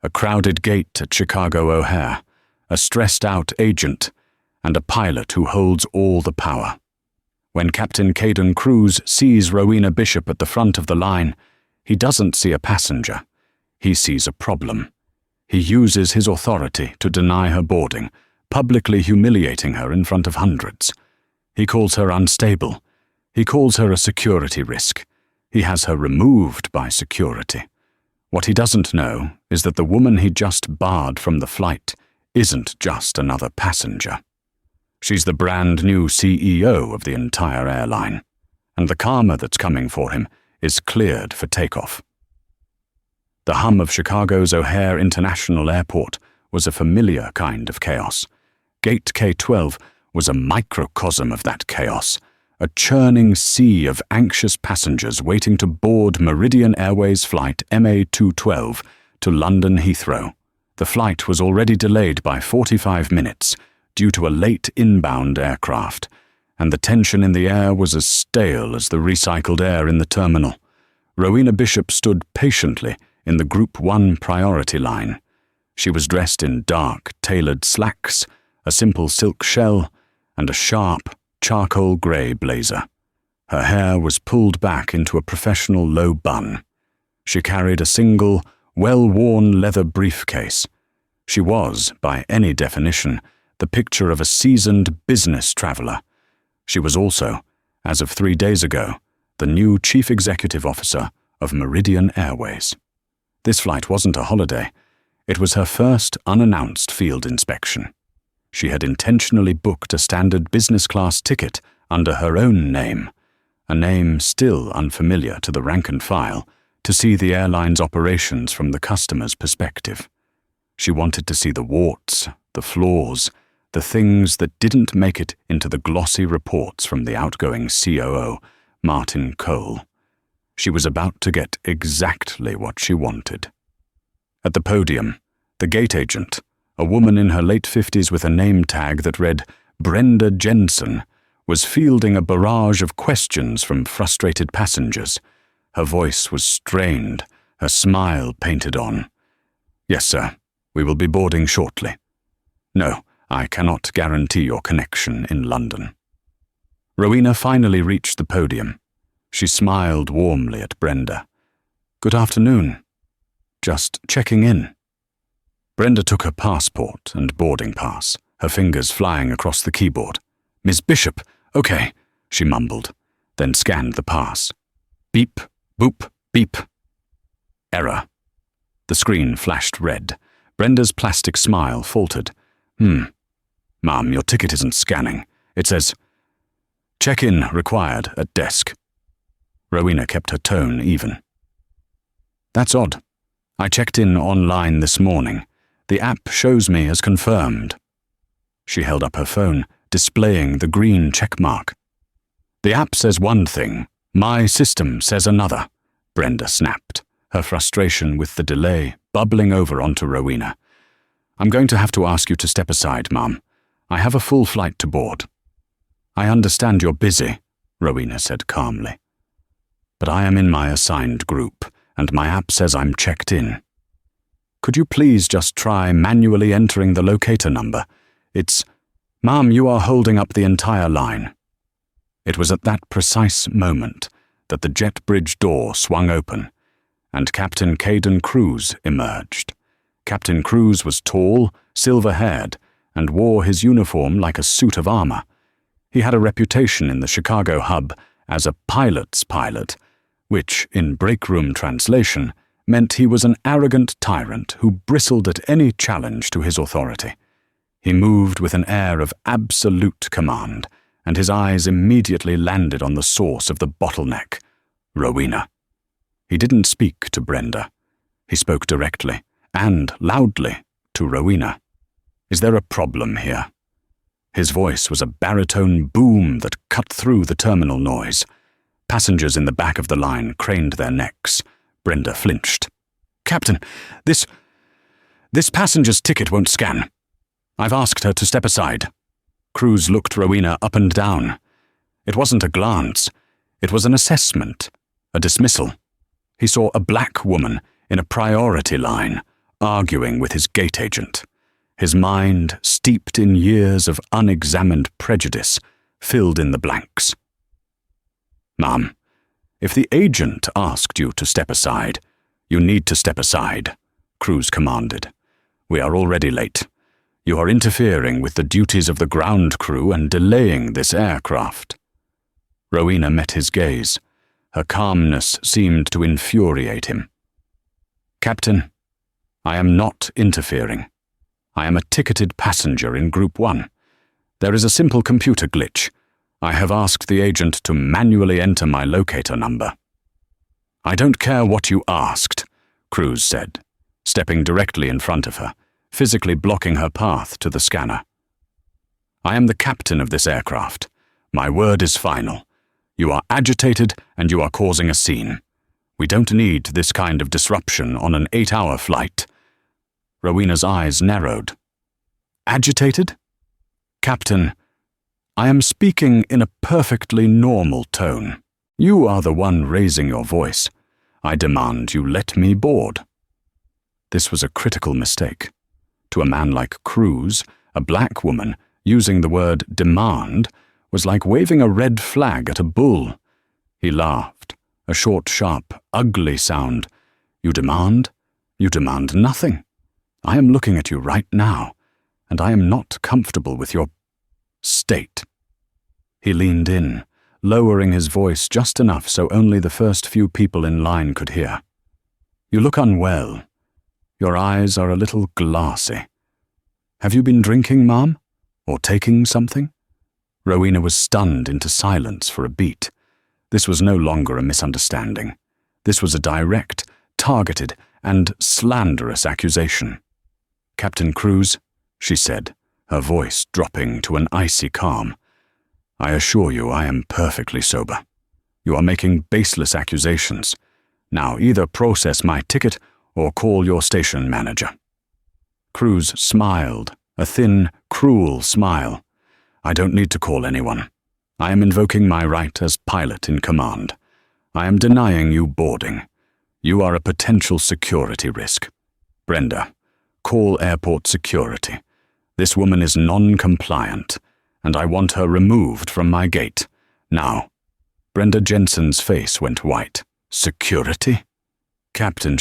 a crowded gate at Chicago O'Hare, a stressed-out agent, and a pilot who holds all the power. When Captain Caden Cruz sees Rowena Bishop at the front of the line, he doesn't see a passenger. He sees a problem. He uses his authority to deny her boarding, publicly humiliating her in front of hundreds. He calls her unstable. He calls her a security risk. He has her removed by security. What he doesn't know is that the woman he just barred from the flight isn't just another passenger. She's the brand new CEO of the entire airline, and the karma that's coming for him is cleared for takeoff. The hum of Chicago's O'Hare International Airport was a familiar kind of chaos. Gate K-12 was a microcosm of that chaos, a churning sea of anxious passengers waiting to board Meridian Airways flight MA212 to London Heathrow. The flight was already delayed by 45 minutes due to a late inbound aircraft, and the tension in the air was as stale as the recycled air in the terminal. Rowena Bishop stood patiently in the Group 1 priority line. She was dressed in dark, tailored slacks, a simple silk shell, and a sharp, charcoal grey blazer. Her hair was pulled back into a professional low bun. She carried a single, well-worn leather briefcase. She was, by any definition, the picture of a seasoned business traveller. She was also, as of 3 days ago, the new Chief Executive Officer of Meridian Airways. This flight wasn't a holiday. It was her first unannounced field inspection. She had intentionally booked a standard business class ticket under her own name, a name still unfamiliar to the rank and file, to see the airline's operations from the customer's perspective. She wanted to see the warts, the flaws, the things that didn't make it into the glossy reports from the outgoing COO, Martin Cole. She was about to get exactly what she wanted. At the podium, the gate agent, a woman in her late 50s with a name tag that read Brenda Jensen, was fielding a barrage of questions from frustrated passengers. Her voice was strained, her smile painted on. "Yes, sir. We will be boarding shortly. No, I cannot guarantee your connection in London." Rowena finally reached the podium. She smiled warmly at Brenda. "Good afternoon. Just checking in." Brenda took her passport and boarding pass, her fingers flying across the keyboard. "Miss Bishop, okay," she mumbled, then scanned the pass. Beep, boop, beep. Error. The screen flashed red. Brenda's plastic smile faltered. Ma'am, your ticket isn't scanning. It says, check-in required at desk." Rowena kept her tone even. "That's odd. I checked in online this morning. The app shows me as confirmed." She held up her phone, displaying the green check mark. "The app says one thing, my system says another," Brenda snapped, her frustration with the delay bubbling over onto Rowena. "I'm going to have to ask you to step aside, Ma'am. I have a full flight to board." "I understand you're busy," Rowena said calmly. "But I am in my assigned group, and my app says I'm checked in. Could you please just try manually entering the locator number? It's, Ma'am, you are holding up the entire line." It was at that precise moment that the jet bridge door swung open, and Captain Caden Cruz emerged. Captain Cruz was tall, silver-haired, and wore his uniform like a suit of armor. He had a reputation in the Chicago hub as a pilot's pilot, which, in breakroom translation, meant he was an arrogant tyrant who bristled at any challenge to his authority. He moved with an air of absolute command, and his eyes immediately landed on the source of the bottleneck, Rowena. He didn't speak to Brenda. He spoke directly, and loudly, to Rowena. "Is there a problem here?" His voice was a baritone boom that cut through the terminal noise. Passengers in the back of the line craned their necks. Brenda flinched. "Captain, this passenger's ticket won't scan. I've asked her to step aside." Cruz looked Rowena up and down. It wasn't a glance. It was an assessment, a dismissal. He saw a black woman in a priority line, arguing with his gate agent. His mind, steeped in years of unexamined prejudice, filled in the blanks. "Ma'am, if the agent asked you to step aside, you need to step aside," Cruz commanded. "We are already late. You are interfering with the duties of the ground crew and delaying this aircraft." Rowena met his gaze. Her calmness seemed to infuriate him. "Captain, I am not interfering. I am a ticketed passenger in Group 1. There is a simple computer glitch. I have asked the agent to manually enter my locator number." "I don't care what you asked," Cruz said, stepping directly in front of her, physically blocking her path to the scanner. "I am the captain of this aircraft. My word is final. You are agitated and you are causing a scene. We don't need this kind of disruption on an 8-hour flight." Rowena's eyes narrowed. "Agitated? Captain, I am speaking in a perfectly normal tone. You are the one raising your voice. I demand you let me board." This was a critical mistake. To a man like Cruz, a black woman, using the word demand was like waving a red flag at a bull. He laughed, a short, sharp, ugly sound. "You demand? You demand nothing. I am looking at you right now, and I am not comfortable with your state." He leaned in, lowering his voice just enough so only the first few people in line could hear. "You look unwell. Your eyes are a little glassy. Have you been drinking, ma'am? Or taking something?" Rowena was stunned into silence for a beat. This was no longer a misunderstanding. This was a direct, targeted, and slanderous accusation. "Captain Cruz," she said, her voice dropping to an icy calm, "I assure you I am perfectly sober. You are making baseless accusations. Now either process my ticket or call your station manager." Cruz smiled, a thin, cruel smile. "I don't need to call anyone. I am invoking my right as pilot in command. I am denying you boarding. You are a potential security risk. Brenda, call airport security. This woman is non-compliant, and I want her removed from my gate. Now." Brenda Jensen's face went white. "Security? Captain,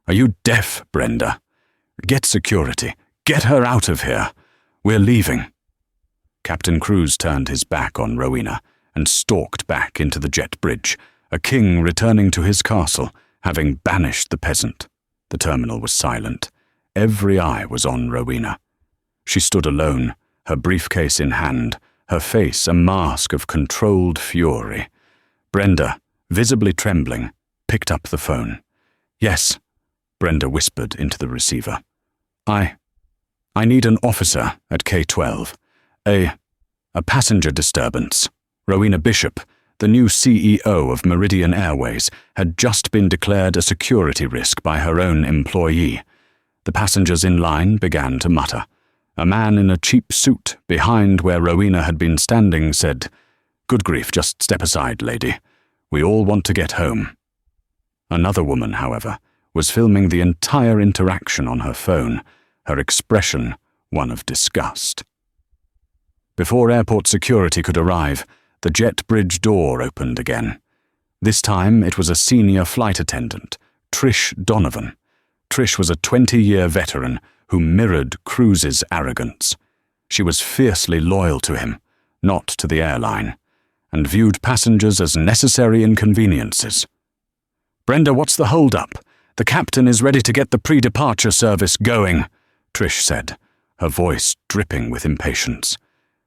Are you deaf, Brenda? Get security. Get her out of here. We're leaving." Captain Cruz turned his back on Rowena and stalked back into the jet bridge, a king returning to his castle, having banished the peasant. The terminal was silent. Every eye was on Rowena. She stood alone, her briefcase in hand, her face a mask of controlled fury. Brenda, visibly trembling, picked up the phone. "Yes," Brenda whispered into the receiver. I need an officer at K-12. A passenger disturbance. Rowena Bishop, the new CEO of Meridian Airways, had just been declared a security risk by her own employee. The passengers in line began to mutter. A man in a cheap suit behind where Rowena had been standing said, "Good grief, just step aside, lady. We all want to get home." Another woman, however, was filming the entire interaction on her phone, her expression one of disgust. Before airport security could arrive, the jet bridge door opened again. This time it was a senior flight attendant, Trish Donovan. Trish was a 20-year veteran who mirrored Cruz's arrogance. She was fiercely loyal to him, not to the airline, and viewed passengers as necessary inconveniences. "Brenda, what's the hold-up? The captain is ready to get the pre-departure service going," Trish said, her voice dripping with impatience.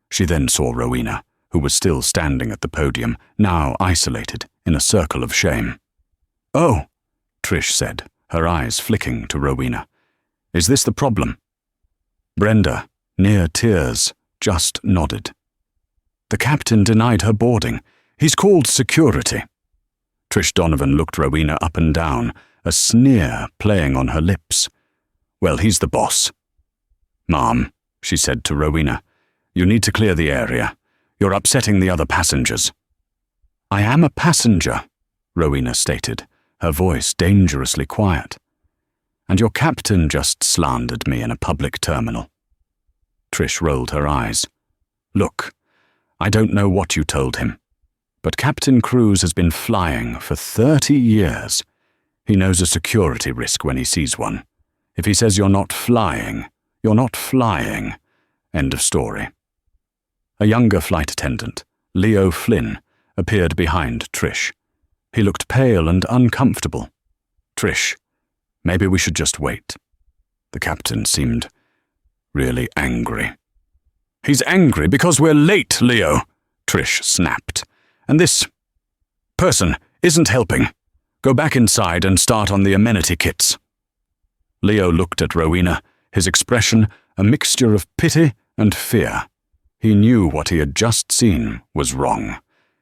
She then saw Rowena, who was still standing at the podium, now isolated in a circle of shame. "Oh," Trish said, her eyes flicking to Rowena. "Is this the problem?" Brenda, near tears, just nodded. "The captain denied her boarding. He's called security." Trish Donovan looked Rowena up and down, a sneer playing on her lips. "Well, he's the boss." "Ma'am," she said to Rowena, "you need to clear the area. You're upsetting the other passengers." "I am a passenger," Rowena stated, her voice dangerously quiet. And your captain just slandered me in a public terminal. Trish rolled her eyes. Look, I don't know what you told him, but Captain Cruz has been flying for 30 years. He knows a security risk when he sees one. If he says you're not flying, you're not flying. End of story. A younger flight attendant, Leo Flynn, appeared behind Trish. He looked pale and uncomfortable. Trish, maybe we should just wait. The captain seemed really angry. He's angry because we're late, Leo, Trish snapped. And this person isn't helping. Go back inside and start on the amenity kits. Leo looked at Rowena, his expression a mixture of pity and fear. He knew what he had just seen was wrong.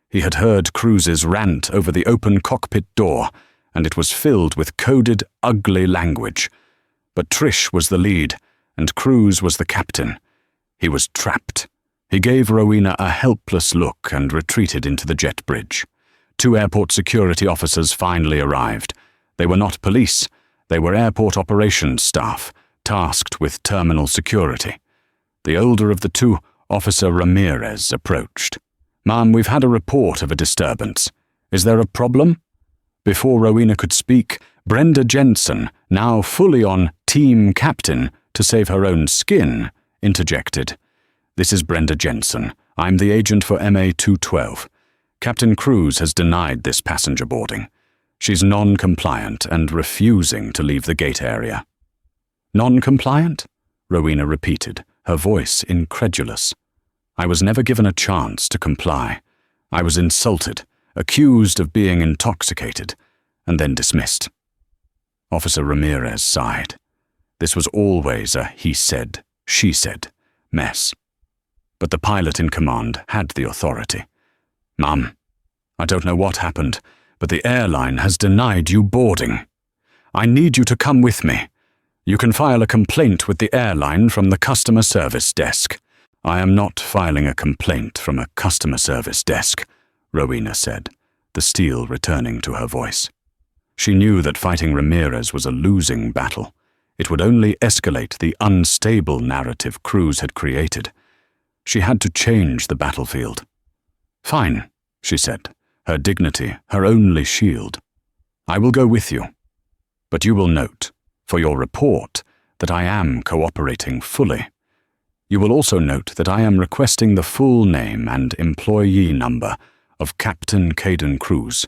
He had heard Cruz's rant over the open cockpit door, and it was filled with coded, ugly language. But Trish was the lead, and Cruz was the captain. He was trapped. He gave Rowena a helpless look and retreated into the jet bridge. 2 airport security officers finally arrived. They were not police. They were airport operations staff, tasked with terminal security. The older of the 2, Officer Ramirez, approached. "Ma'am, we've had a report of a disturbance. Is there a problem?" Before Rowena could speak, Brenda Jensen, now fully on team captain to save her own skin, interjected. "This is Brenda Jensen. I'm the agent for MA-212. Captain Cruz has denied this passenger boarding. She's non-compliant and refusing to leave the gate area." "Non-compliant?" Rowena repeated, her voice incredulous. "I was never given a chance to comply. I was insulted, accused of being intoxicated, and then dismissed." Officer Ramirez sighed. This was always a he said, she said mess. But the pilot in command had the authority. "Ma'am, I don't know what happened, but the airline has denied you boarding. I need you to come with me. You can file a complaint with the airline from the customer service desk." "I am not filing a complaint from a customer service desk," Rowena said, the steel returning to her voice. She knew that fighting Ramirez was a losing battle. It would only escalate the unstable narrative Cruz had created. She had to change the battlefield. "Fine," she said, her dignity her only shield. "I will go with you. But you will note, for your report, that I am cooperating fully. You will also note that I am requesting the full name and employee number of Captain Caden Cruz,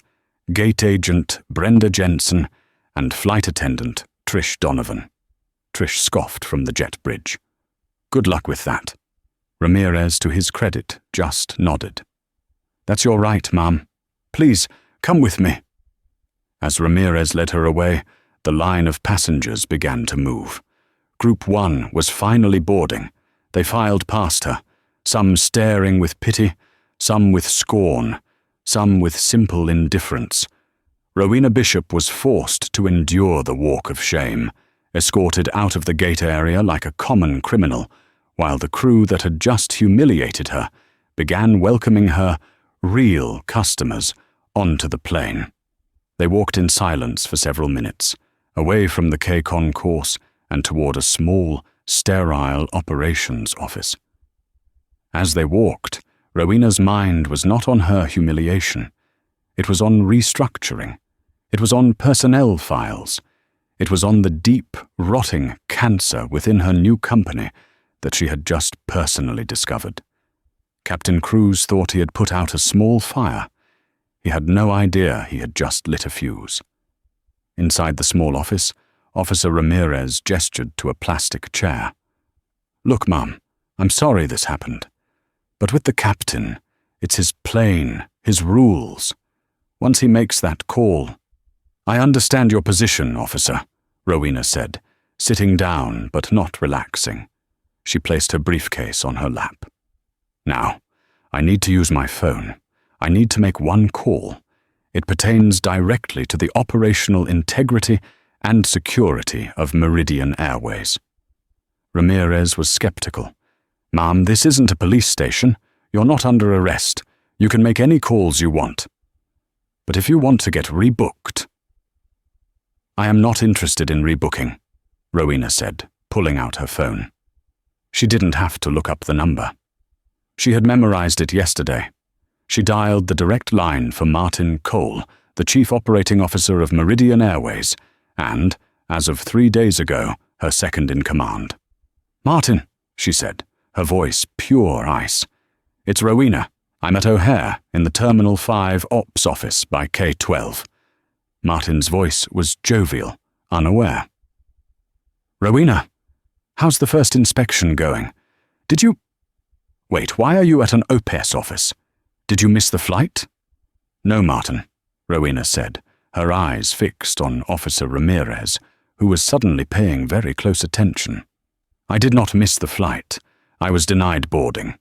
gate agent Brenda Jensen, and flight attendant Trish Donovan." Trish scoffed from the jet bridge. "Good luck with that." Ramirez, to his credit, just nodded. "That's your right, ma'am. Please, come with me." As Ramirez led her away, the line of passengers began to move. Group 1 was finally boarding. They filed past her, some staring with pity, some with scorn, some with simple indifference. Rowena Bishop was forced to endure the walk of shame, escorted out of the gate area like a common criminal, while the crew that had just humiliated her began welcoming her real customers onto the plane. They walked in silence for several minutes, away from the K-Con course and toward a small, sterile operations office. As they walked, Rowena's mind was not on her humiliation. It was on restructuring. It was on personnel files. It was on the deep, rotting cancer within her new company that she had just personally discovered. Captain Cruz thought he had put out a small fire. He had no idea he had just lit a fuse. Inside the small office, Officer Ramirez gestured to a plastic chair. "Look, Mum, I'm sorry this happened. But with the captain, it's his plane, his rules. Once he makes that call—" "I understand your position, officer," Rowena said, sitting down but not relaxing. She placed her briefcase on her lap. "Now, I need to use my phone. I need to make one call. It pertains directly to the operational integrity and security of Meridian Airways." Ramirez was skeptical. "Ma'am, this isn't a police station. You're not under arrest. You can make any calls you want. But if you want to get rebooked—" "I am not interested in rebooking," Rowena said, pulling out her phone. She didn't have to look up the number. She had memorized it yesterday. She dialed the direct line for Martin Cole, the Chief Operating Officer of Meridian Airways, and, as of 3 days ago, her second-in-command. "Martin," she said, her voice pure ice. "It's Rowena. I'm at O'Hare, in the Terminal 5 Ops office by K-12. Martin's voice was jovial, unaware. "Rowena, how's the first inspection going? Did you... Wait, why are you at an OPS office? Did you miss the flight?" "No, Martin," Rowena said, her eyes fixed on Officer Ramirez, who was suddenly paying very close attention. "I did not miss the flight. I was denied boarding.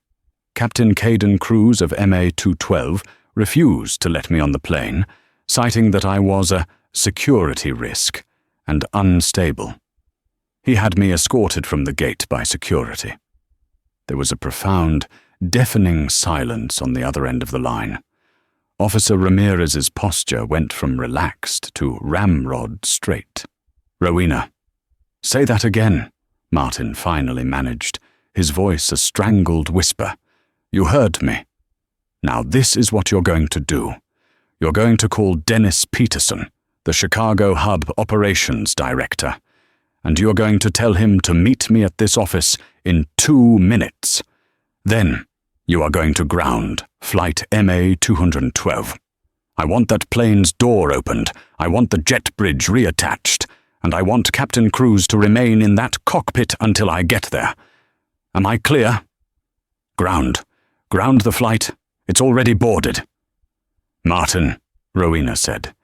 Captain Caden Cruz of MA-212 refused to let me on the plane, citing that I was a security risk and unstable. He had me escorted from the gate by security." There was a profound, deafening silence on the other end of the line. Officer Ramirez's posture went from relaxed to ramrod straight. "Rowena." "Say that again," Martin finally managed, his voice a strangled whisper. "You heard me. Now this is what you're going to do. You're going to call Dennis Peterson, the Chicago Hub Operations Director, and you're going to tell him to meet me at this office in 2 minutes. Then you are going to ground Flight MA-212. I want that plane's door opened, I want the jet bridge reattached, and I want Captain Cruz to remain in that cockpit until I get there. Am I clear? Ground. Ground the flight. It's already boarded." "Martin," Rowena said,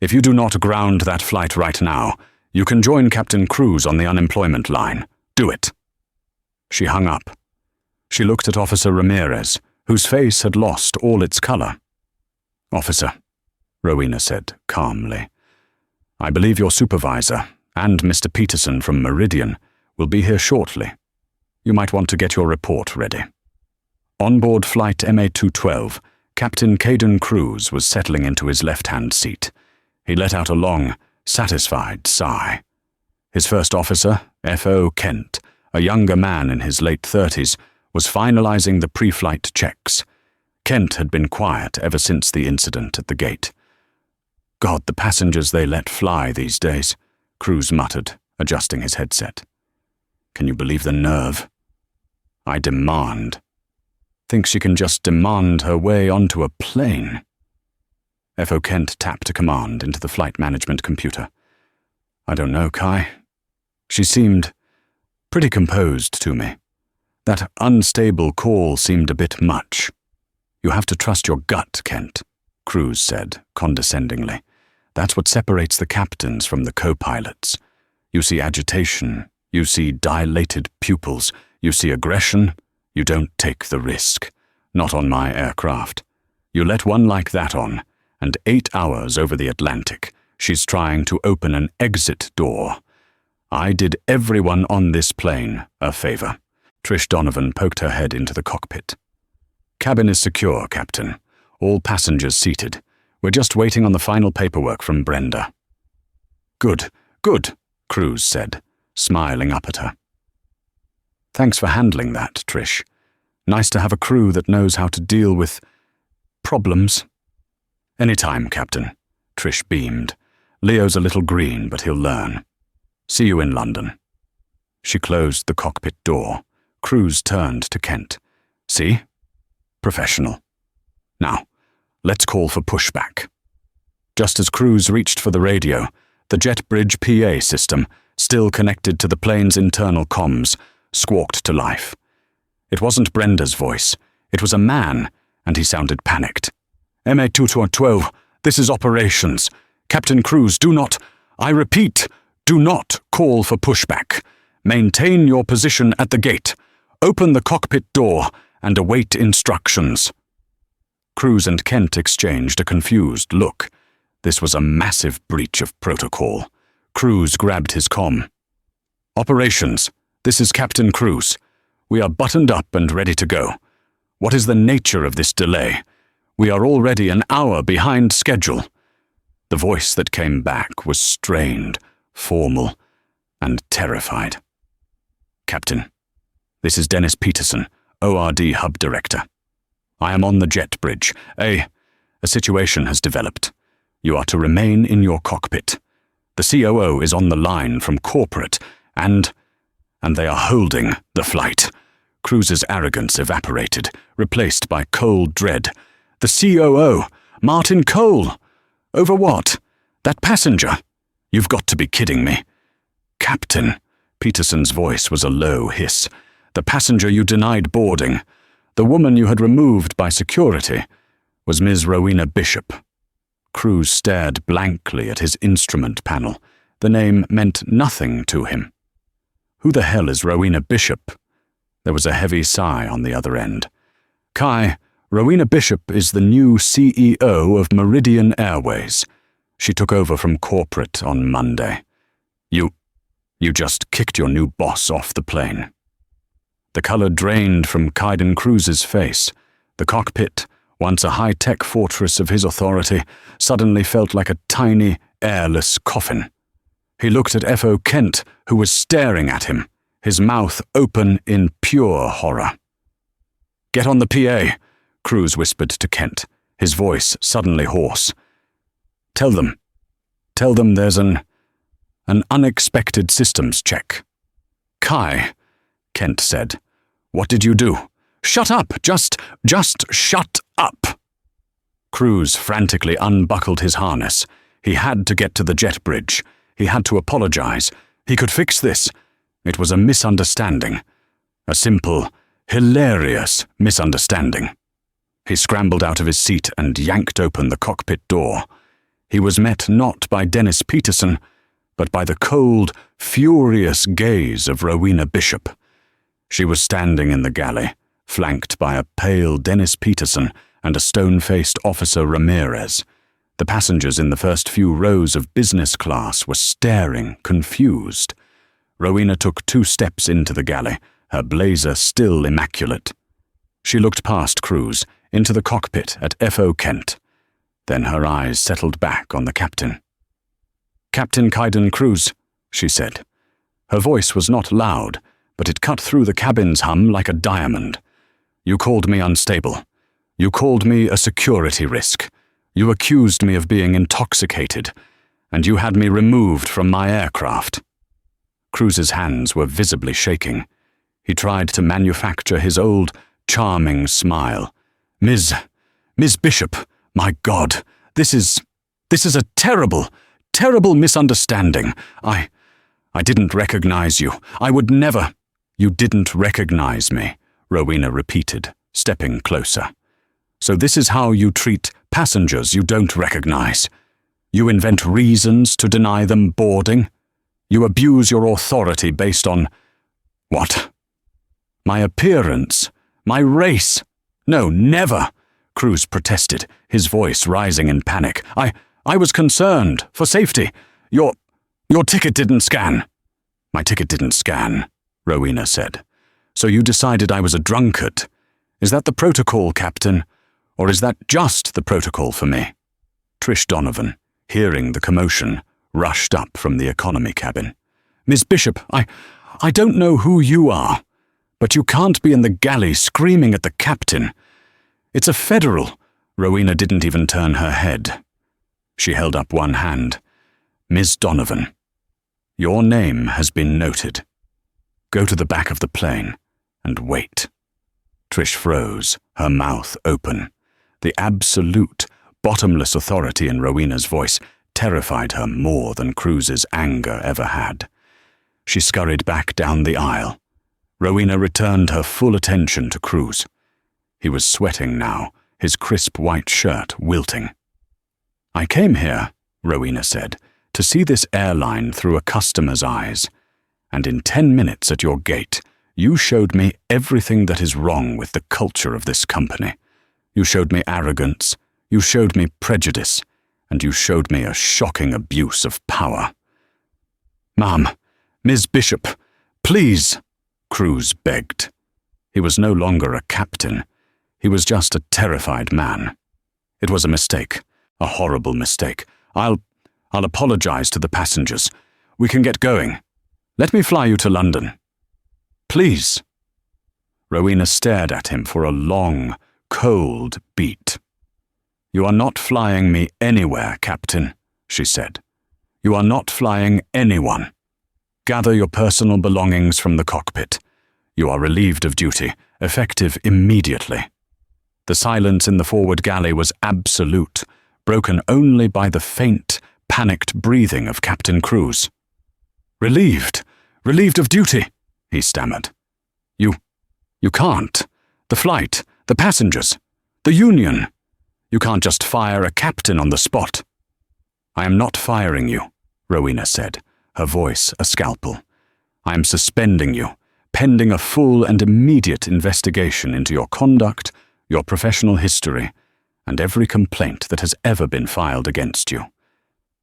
"if you do not ground that flight right now, you can join Captain Cruz on the unemployment line. Do it." She hung up. She looked at Officer Ramirez, whose face had lost all its color. "Officer," Rowena said calmly, "I believe your supervisor and Mr. Peterson from Meridian will be here shortly. You might want to get your report ready." Onboard Flight MA-212, Captain Caden Cruz was settling into his left-hand seat. He let out a long, satisfied sigh. His first officer, F.O. Kent, a younger man in his late 30s, was finalizing the pre-flight checks. Kent had been quiet ever since the incident at the gate. "God, the passengers they let fly these days," Cruz muttered, adjusting his headset. "Can you believe the nerve? I demand. Thinks she can just demand her way onto a plane." F.O. Kent tapped a command into the flight management computer. "I don't know, Kai. She seemed pretty composed to me. That unstable call seemed a bit much." "You have to trust your gut, Kent," Cruz said condescendingly. "That's what separates the captains from the co-pilots. You see agitation, you see dilated pupils, you see aggression. You don't take the risk. Not on my aircraft. You let one like that on, and 8 hours over the Atlantic, she's trying to open an exit door. I did everyone on this plane a favor." Trish Donovan poked her head into the cockpit. "Cabin is secure, Captain. All passengers seated. We're just waiting on the final paperwork from Brenda." "Good, good," Cruz said, smiling up at her. "Thanks for handling that, Trish. Nice to have a crew that knows how to deal with problems." "Anytime, Captain," Trish beamed. "Leo's a little green, but he'll learn. See you in London." She closed the cockpit door. Cruz turned to Kent. "See? Professional. Now, let's call for pushback." Just as Cruz reached for the radio, the jet bridge PA system, still connected to the plane's internal comms, squawked to life. It wasn't Brenda's voice. It was a man, and he sounded panicked. "MA-212, this is operations. Captain Cruz, do not, I repeat, do not call for pushback. Maintain your position at the gate. Open the cockpit door and await instructions." Cruz and Kent exchanged a confused look. This was a massive breach of protocol. Cruz grabbed his comm. "Operations, this is Captain Cruz. We are buttoned up and ready to go. What is the nature of this delay? We are already an hour behind schedule." The voice that came back was strained, formal. and terrified. "Captain, this is Dennis Peterson, ORD Hub Director. I am on the jet bridge. A situation has developed. You are to remain in your cockpit. The COO is on the line from corporate, and they are holding the flight." Cruz's arrogance evaporated, replaced by cold dread. "The COO, Martin Cole. Over what? That passenger? You've got to be kidding me." "Captain," Peterson's voice was a low hiss. "The passenger you denied boarding, the woman you had removed by security, was Ms. Rowena Bishop." Cruz stared blankly at his instrument panel. The name meant nothing to him. "Who the hell is Rowena Bishop?" There was a heavy sigh on the other end. "Kai, Rowena Bishop is the new CEO of Meridian Airways. She took over from corporate on Monday. You just kicked your new boss off the plane." The color drained from Kaiden Cruz's face. The cockpit, once a high-tech fortress of his authority, suddenly felt like a tiny, airless coffin. He looked at F.O. Kent, who was staring at him, his mouth open in pure horror. "Get on the PA," Cruz whispered to Kent, his voice suddenly hoarse. Tell them there's an unexpected systems check." "Kai," Kent said, "what did you do?" "Shut up! Just shut up!" Cruz frantically unbuckled his harness. He had to get to the jet bridge. He had to apologize. He could fix this. It was a misunderstanding. A simple, hilarious misunderstanding. He scrambled out of his seat and yanked open the cockpit door. He was met not by Dennis Peterson, but by the cold, furious gaze of Rowena Bishop. She was standing in the galley, flanked by a pale Dennis Peterson and a stone-faced Officer Ramirez. The passengers in the first few rows of business class were staring, confused. Rowena took 2 steps into the galley, her blazer still immaculate. She looked past Cruz, into the cockpit at F.O. Kent. Then her eyes settled back on the captain. "Captain Kaiden Cruz," she said. Her voice was not loud, but it cut through the cabin's hum like a diamond. "You called me unstable. You called me a security risk. You accused me of being intoxicated, and you had me removed from my aircraft." Cruz's hands were visibly shaking. He tried to manufacture his old, charming smile. Ms. Bishop, my God, this is a terrible, terrible misunderstanding. I didn't recognize you. I would never—" "You didn't recognize me," Rowena repeated, stepping closer. "So this is how you treat passengers you don't recognize. You invent reasons to deny them boarding. You abuse your authority based on— what? My appearance? My race? No, never!" Cruz protested, his voice rising in panic. I was concerned for safety. Your ticket didn't scan." "My ticket didn't scan," Rowena said. "So you decided I was a drunkard. Is that the protocol, Captain? Or is that just the protocol for me?" Trish Donovan, hearing the commotion, rushed up from the economy cabin. "Miss Bishop, I don't know who you are, but you can't be in the galley screaming at the captain. It's a federal." Rowena didn't even turn her head. She held up one hand. "Ms. Donovan, your name has been noted. Go to the back of the plane and wait." Trish froze, her mouth open. The absolute, bottomless authority in Rowena's voice terrified her more than Cruz's anger ever had. She scurried back down the aisle. Rowena returned her full attention to Cruz. He was sweating now, his crisp white shirt wilting. "I came here," Rowena said, "to see this airline through a customer's eyes. And in 10 minutes at your gate, you showed me everything that is wrong with the culture of this company. You showed me arrogance, you showed me prejudice, and you showed me a shocking abuse of power." "Ma'am, Ms. Bishop, please," Cruz begged. He was no longer a captain. He was just a terrified man. "It was a mistake, a horrible mistake. I'll apologize to the passengers. We can get going. Let me fly you to London. Please. Rowena stared at him for a long, cold beat. You are not flying me anywhere, Captain, she said. You are not flying anyone. Gather your personal belongings from the cockpit. You are relieved of duty, effective immediately. The silence in the forward galley was absolute, broken only by the faint, panicked breathing of Captain Crews. Relieved of duty, he stammered. You can't. The flight, the passengers, the Union. You can't just fire a captain on the spot. I am not firing you, Rowena said, her voice a scalpel. I am suspending you, pending a full and immediate investigation into your conduct, your professional history, and every complaint that has ever been filed against you.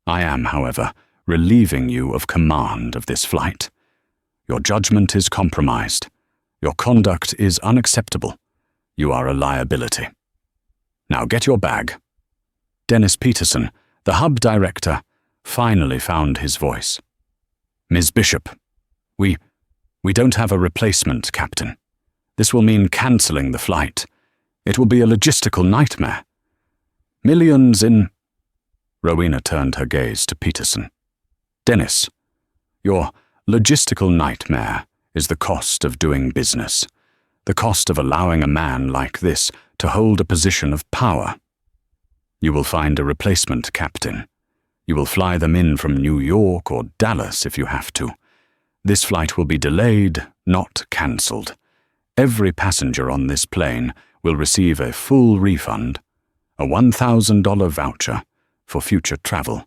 I am, however, relieving you of command of this flight. Your judgment is compromised. Your conduct is unacceptable. You are a liability. Now get your bag. Dennis Peterson, the hub director, finally found his voice. Ms. Bishop, we don't have a replacement, Captain. This will mean cancelling the flight. It will be a logistical nightmare. Millions in... Rowena turned her gaze to Peterson. Dennis, your logistical nightmare is the cost of doing business, the cost of allowing a man like this to hold a position of power. You will find a replacement, Captain. You will fly them in from New York or Dallas if you have to. This flight will be delayed, not cancelled. Every passenger on this plane will receive a full refund, a $1,000 voucher for future travel,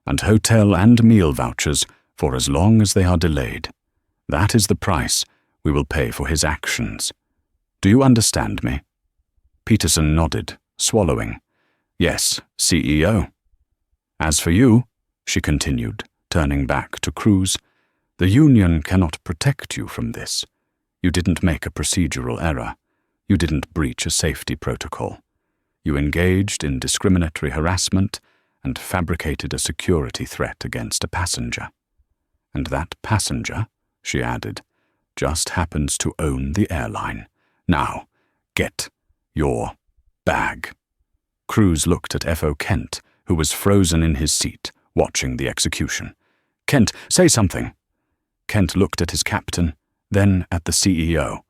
and hotel and meal vouchers for as long as they are delayed. That is the price we will pay for his actions. Do you understand me? Peterson nodded, swallowing. Yes, CEO. As for you, she continued, turning back to Crews, the Union cannot protect you from this. You didn't make a procedural error. You didn't breach a safety protocol. You engaged in discriminatory harassment and fabricated a security threat against a passenger. And that passenger, she added, just happens to own the airline. Now, get your bag. Crews looked at F.O. Kent, who was frozen in his seat, watching the execution. Kent, say something. Kent looked at his captain, then at the CEO.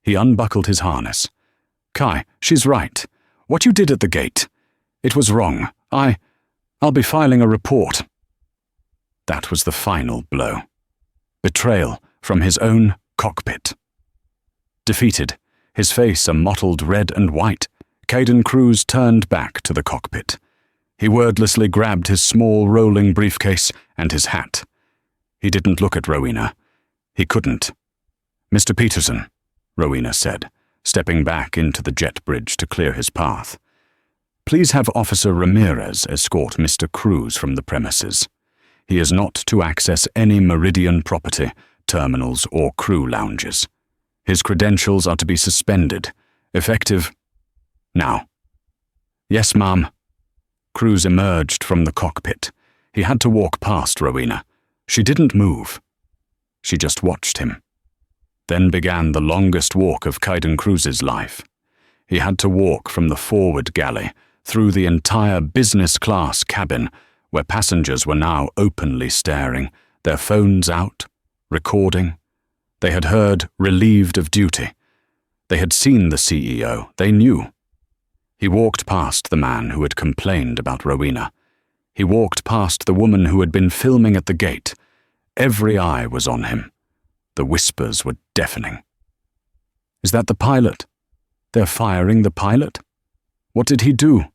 He unbuckled his harness. Kai, she's right. What you did at the gate, it was wrong. I'll be filing a report. That was the final blow. Betrayal from his own cockpit. Defeated, his face a mottled red and white, Caden Crews turned back to the cockpit. He wordlessly grabbed his small rolling briefcase and his hat. He didn't look at Rowena. He couldn't. Mr. Peterson, Rowena said, stepping back into the jet bridge to clear his path. Please have Officer Ramirez escort Mr. Crews from the premises. He is not to access any Meridian property, terminals, or crew lounges. His credentials are to be suspended, effective now. Yes, ma'am. Crews emerged from the cockpit. He had to walk past Rowena. She didn't move. She just watched him. Then began the longest walk of Caden Crews's life. He had to walk from the forward galley through the entire business-class cabin, where passengers were now openly staring, their phones out, recording. They had heard relieved of duty. They had seen the CEO. They knew. He walked past the man who had complained about Rowena. He walked past the woman who had been filming at the gate. Every eye was on him. The whispers were deafening. Is that the pilot? They're firing the pilot? What did he do?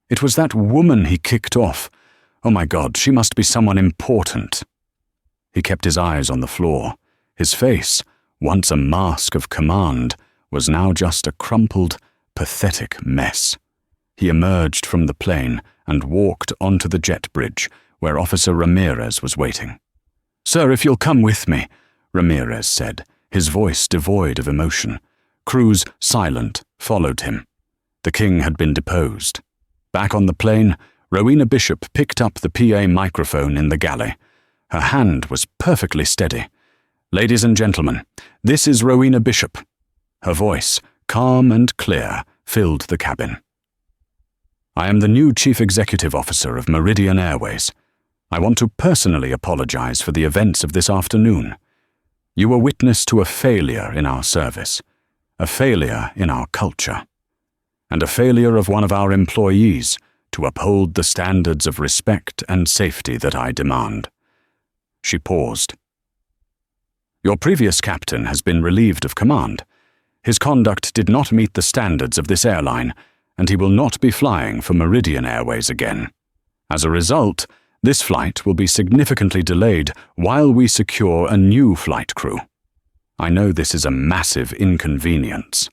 It was that woman he kicked off. Oh my God, she must be someone important. He kept his eyes on the floor. His face, once a mask of command, was now just a crumpled, pathetic mess. He emerged from the plane and walked onto the jet bridge, where Officer Ramirez was waiting. Sir, if you'll come with me, Ramirez said, his voice devoid of emotion. Crews, silent, followed him. The king had been deposed. Back on the plane, Rowena Bishop picked up the PA microphone in the galley. Her hand was perfectly steady. Ladies and gentlemen, this is Rowena Bishop. Her voice, calm and clear, filled the cabin. I am the new Chief Executive Officer of Meridian Airways. I want to personally apologize for the events of this afternoon. You were witness to a failure in our service, a failure in our culture, and a failure of one of our employees to uphold the standards of respect and safety that I demand. She paused. Your previous captain has been relieved of command. His conduct did not meet the standards of this airline, and he will not be flying for Meridian Airways again. As a result, this flight will be significantly delayed while we secure a new flight crew. I know this is a massive inconvenience.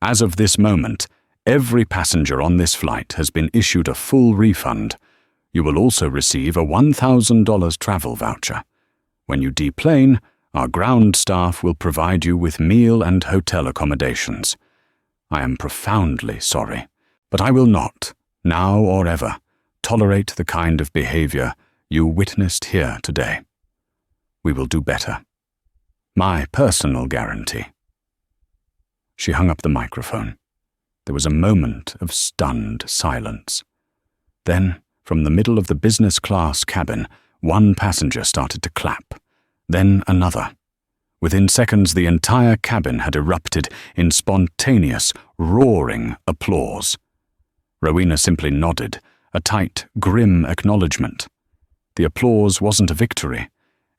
As of this moment, every passenger on this flight has been issued a full refund. You will also receive a $1,000 travel voucher. When you deplane, our ground staff will provide you with meal and hotel accommodations. I am profoundly sorry, but I will not, now or ever, tolerate the kind of behavior you witnessed here today. We will do better. My personal guarantee. She hung up the microphone. There was a moment of stunned silence. Then, from the middle of the business class cabin, one passenger started to clap. Then another. Within seconds, the entire cabin had erupted in spontaneous, roaring applause. Rowena simply nodded, a tight, grim acknowledgement. The applause wasn't a victory.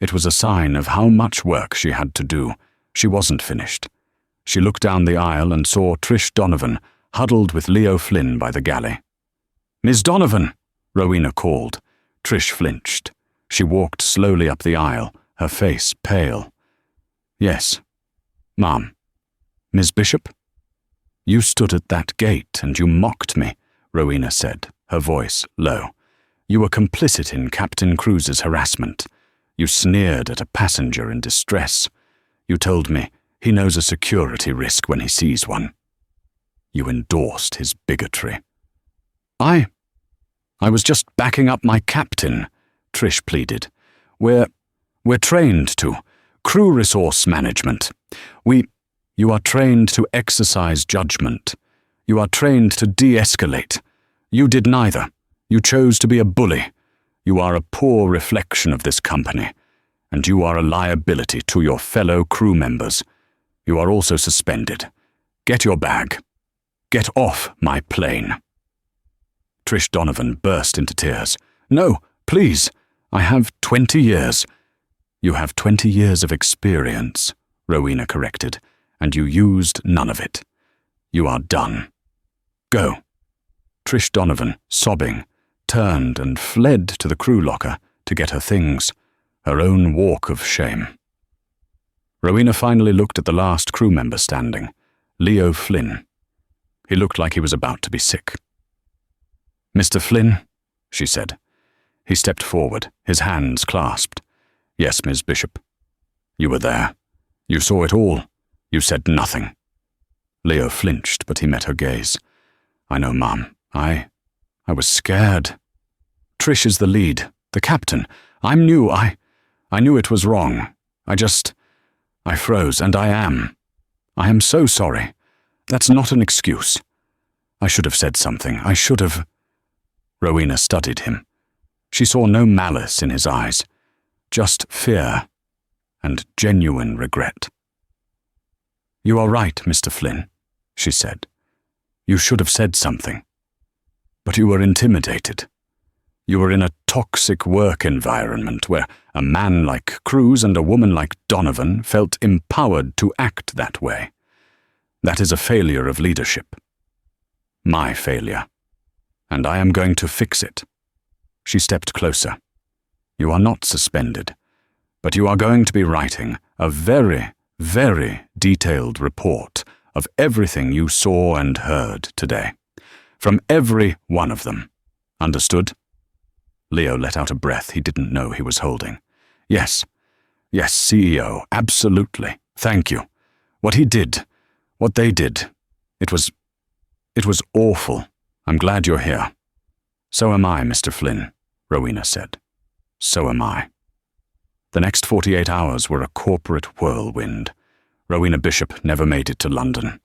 It was a sign of how much work she had to do. She wasn't finished. She looked down the aisle and saw Trish Donovan huddled with Leo Flynn by the galley. "Miss Donovan," Rowena called. Trish flinched. She walked slowly up the aisle, her face pale. "Yes, Ma'am." "Miss Bishop?" "You stood at that gate and you mocked me," Rowena said, her voice low. "You were complicit in Captain Cruz's harassment. You sneered at a passenger in distress. You told me he knows a security risk when he sees one. You endorsed his bigotry." I was just backing up my captain," Trish pleaded. We're trained to. Crew resource management. You are trained to exercise judgment. You are trained to de-escalate. You did neither. You chose to be a bully. You are a poor reflection of this company, and you are a liability to your fellow crew members. You are also suspended. Get your bag. Get off my plane." Trish Donovan burst into tears. "No, please. I have 20 years. "You have 20 years of experience," Rowena corrected, "and you used none of it. You are done. Go." Trish Donovan, sobbing, turned and fled to the crew locker to get her things, her own walk of shame. Rowena finally looked at the last crew member standing, Leo Flynn. He looked like he was about to be sick. "Mr. Flynn," she said. He stepped forward, his hands clasped. "Yes, Miss Bishop. You were there. You saw it all. You said nothing." Leo flinched, but he met her gaze. "I know, Ma'am. I was scared. Trish is the lead, the captain. I'm new. I knew it was wrong. I froze, and I am so sorry. That's not an excuse. I should have said something. I should have." Rowena studied him. She saw no malice in his eyes, just fear and genuine regret. "You are right, Mr. Flynn," she said. "You should have said something. But you were intimidated. You were in a toxic work environment where a man like Cruz and a woman like Donovan felt empowered to act that way. That is a failure of leadership. My failure. And I am going to fix it." She stepped closer. "You are not suspended, but you are going to be writing a very, very detailed report of everything you saw and heard today. From every one of them. Understood?" Leo let out a breath he didn't know he was holding. Yes, CEO, absolutely. Thank you. What he did, what they did, it was awful. I'm glad you're here." "So am I, Mr. Flynn," Rowena said. "So am I." The next 48 hours were a corporate whirlwind. Rowena Bishop never made it to London.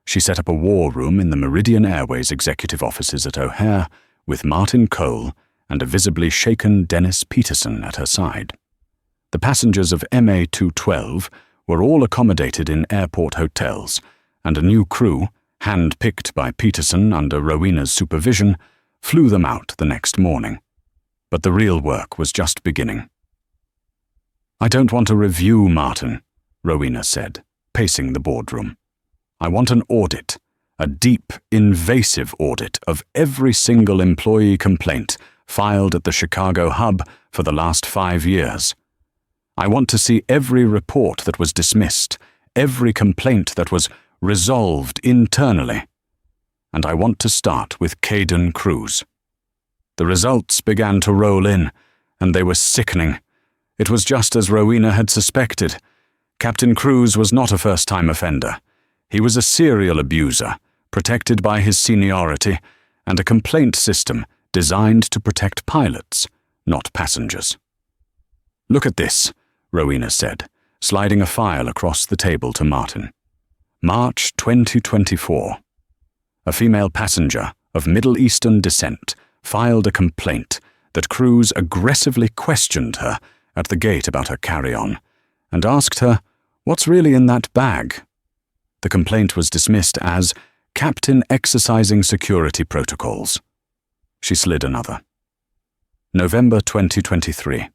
She set up a war room in the Meridian Airways executive offices at O'Hare with Martin Cole and a visibly shaken Dennis Peterson at her side. The passengers of MA212 were all accommodated in airport hotels, and a new crew, hand-picked by Peterson under Rowena's supervision, flew them out the next morning. But the real work was just beginning. "I don't want a review, Martin," Rowena said, pacing the boardroom. "I want an audit, a deep, invasive audit of every single employee complaint filed at the Chicago hub for the last 5 years. I want to see every report that was dismissed, every complaint that was resolved internally. And I want to start with Caden Cruz." The results began to roll in, and they were sickening. It was just as Rowena had suspected. Captain Cruz was not a first-time offender. He was a serial abuser, protected by his seniority, and a complaint system designed to protect pilots, not passengers. "Look at this," Rowena said, sliding a file across the table to Martin. "March 2024. A female passenger of Middle Eastern descent filed a complaint that Cruz aggressively questioned her at the gate about her carry-on and asked her, 'What's really in that bag?' The complaint was dismissed as captain exercising security protocols." She slid another. November 2023.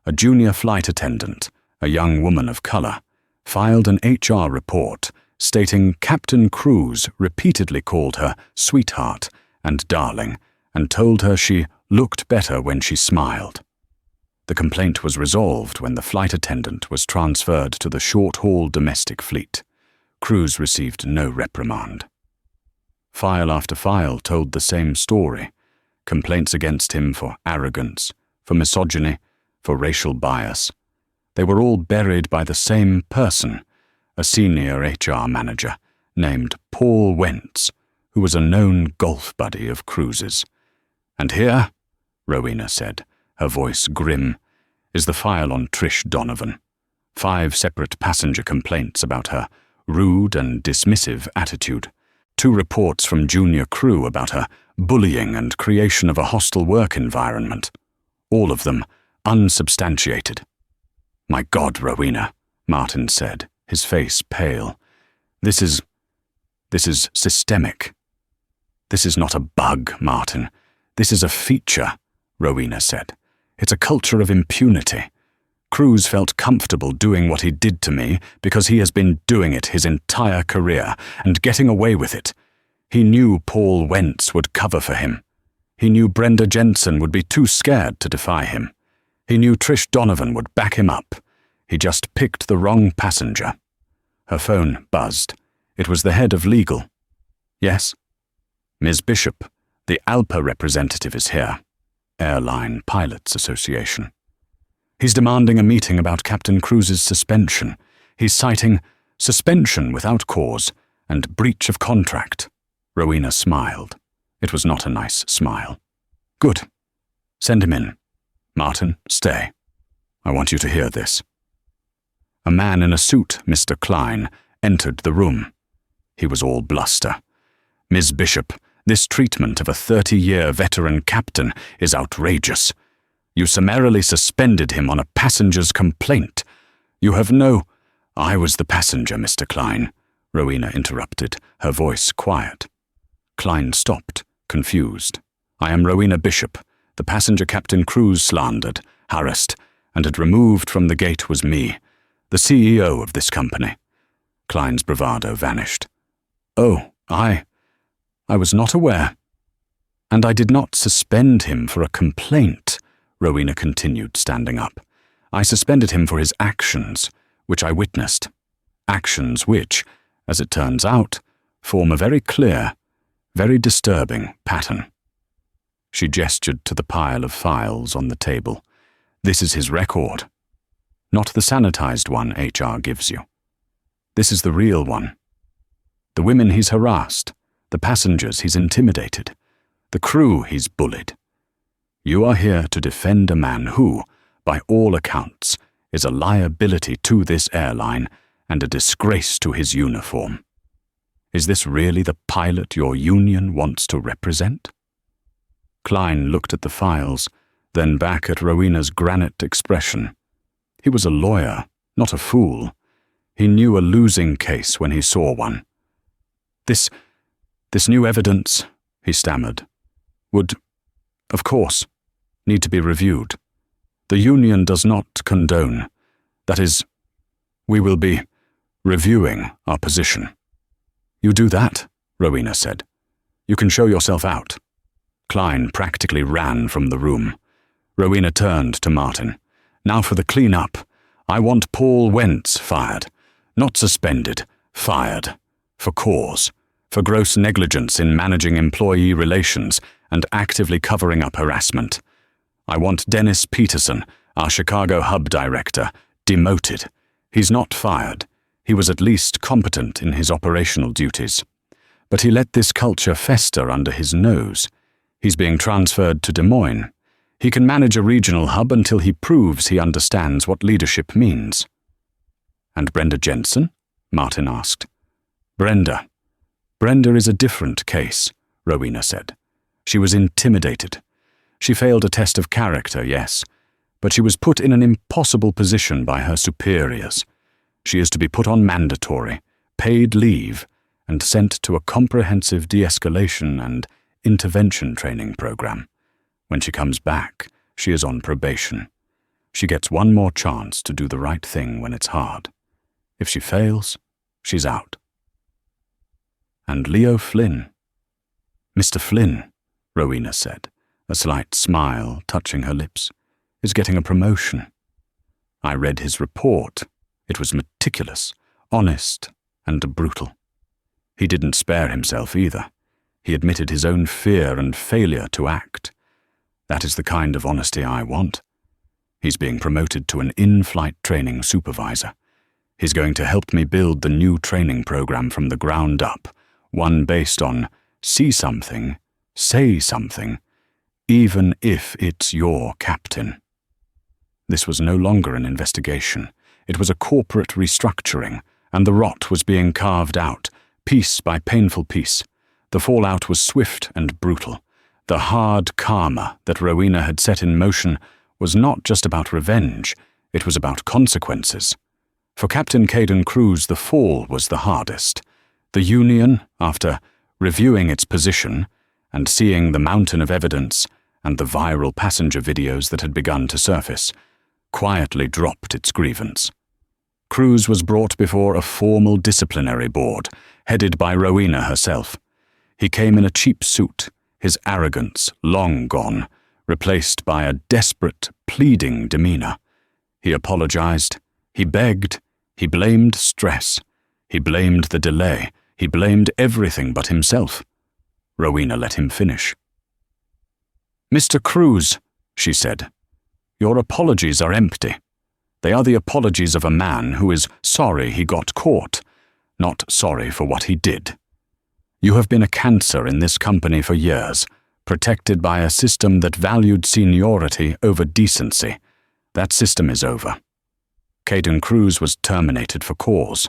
A junior flight attendant, a young woman of color, filed an HR report stating Captain Cruz repeatedly called her sweetheart and darling and told her she looked better when she smiled. The complaint was resolved when the flight attendant was transferred to the short-haul domestic fleet. Cruz received no reprimand. File after file told the same story: complaints against him for arrogance, for misogyny, for racial bias. They were all buried by the same person, a senior HR manager named Paul Wentz, who was a known golf buddy of Cruz's. "And here," Rowena said, her voice grim, "is the file on Trish Donovan. 5 separate passenger complaints about her rude and dismissive attitude. 2 reports from junior crew about her bullying and creation of a hostile work environment. All of them unsubstantiated." "My God, Rowena," Martin said, his face pale. This is systemic." "This is not a bug, Martin. This is a feature," Rowena said. "It's a culture of impunity. Cruz felt comfortable doing what he did to me because he has been doing it his entire career and getting away with it. He knew Paul Wentz would cover for him. He knew Brenda Jensen would be too scared to defy him. He knew Trish Donovan would back him up. He just picked the wrong passenger." Her phone buzzed. It was the head of legal. "Yes?" "Ms. Bishop, the ALPA representative is here. Airline Pilots Association. He's demanding a meeting about Captain Cruz's suspension. He's citing suspension without cause and breach of contract." Rowena smiled. It was not a nice smile. "Good. Send him in. Martin, stay. I want you to hear this." A man in a suit, Mr. Klein, entered the room. He was all bluster. "Ms. Bishop, this treatment of a 30-year veteran captain is outrageous. You summarily suspended him on a passenger's complaint. You have no—" "I was the passenger, Mr. Klein," Rowena interrupted, her voice quiet. Klein stopped, confused. "I am Rowena Bishop. The passenger Captain Cruz slandered, harassed, and had removed from the gate was me, the CEO of this company." Klein's bravado vanished. "Oh, I was not aware." "And I did not suspend him for a complaint," Rowena continued, standing up. "I suspended him for his actions, which I witnessed. Actions which, as it turns out, form a very clear, very disturbing pattern." She gestured to the pile of files on the table. "This is his record. Not the sanitized one HR gives you. This is the real one. The women he's harassed, the passengers he's intimidated, the crew he's bullied. You are here to defend a man who, by all accounts, is a liability to this airline and a disgrace to his uniform. Is this really the pilot your union wants to represent? Klein looked at the files, then back at Rowena's granite expression. He was a lawyer, not a fool. He knew a losing case when he saw one. This new evidence, he stammered, would, of course, need to be reviewed. The union does not condone. That is, we will be reviewing our position. You do that, Rowena said. You can show yourself out. Klein practically ran from the room. Rowena turned to Martin. Now for the clean-up. I want Paul Wentz fired. Not suspended, fired. For cause. For gross negligence in managing employee relations and actively covering up harassment. I want Dennis Peterson, our Chicago hub director, demoted. He's not fired. He was at least competent in his operational duties. But he let this culture fester under his nose. He's being transferred to Des Moines. He can manage a regional hub until he proves he understands what leadership means. And Brenda Jensen? Martin asked. Brenda is a different case, Rowena said. She was intimidated. She failed a test of character, yes, but she was put in an impossible position by her superiors. She is to be put on mandatory, paid leave, and sent to a comprehensive de-escalation and intervention training program. When she comes back, she is on probation. She gets one more chance to do the right thing when it's hard. If she fails, she's out. And Leo Flynn. Mr. Flynn, Rowena said, a slight smile touching her lips, is getting a promotion. I read his report. It was meticulous, honest, and brutal. He didn't spare himself either. He admitted his own fear and failure to act. That is the kind of honesty I want. He's being promoted to an in-flight training supervisor. He's going to help me build the new training program from the ground up, one based on see something, say something, even if it's your captain. This was no longer an investigation. It was a corporate restructuring, and the rot was being carved out, piece by painful piece. The fallout was swift and brutal. The hard karma that Rowena had set in motion was not just about revenge, it was about consequences. For Captain Caden Cruz, the fall was the hardest. The Union, after reviewing its position and seeing the mountain of evidence and the viral passenger videos that had begun to surface, quietly dropped its grievance. Cruz was brought before a formal disciplinary board, headed by Rowena herself. He came in a cheap suit, his arrogance long gone, replaced by a desperate, pleading demeanor. He apologized, he begged, he blamed stress, he blamed the delay, he blamed everything but himself. Rowena let him finish. Mr. Cruz, she said, your apologies are empty. They are the apologies of a man who is sorry he got caught, not sorry for what he did. You have been a cancer in this company for years, protected by a system that valued seniority over decency. That system is over. Caden Cruz was terminated for cause.